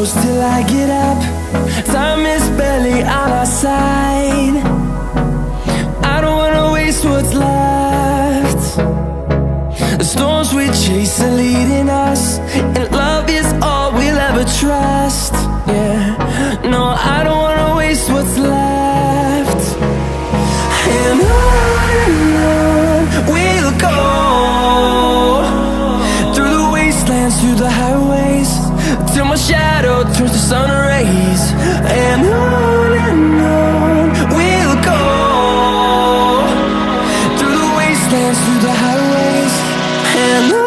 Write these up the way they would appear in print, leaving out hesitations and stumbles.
close till I get up. Time is barely on our side. I don't wanna waste what's left. The storms we chase are leading us, and love is all we'll ever trust. Yeah, no, I don't wanna waste what's left. And on we'll go, through the wastelands, through the highways, till my shadow turns to sun rays. And on we'll go, through the wastelands, through the highways, and on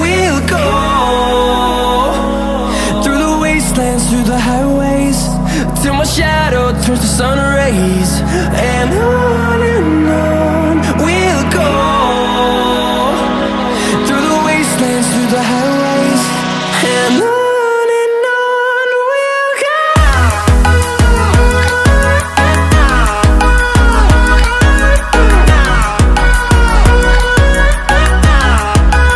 we'll go. Through the highways, till my shadow turns to sun rays. And on we'll go, through the wastelands, through the highways, and on.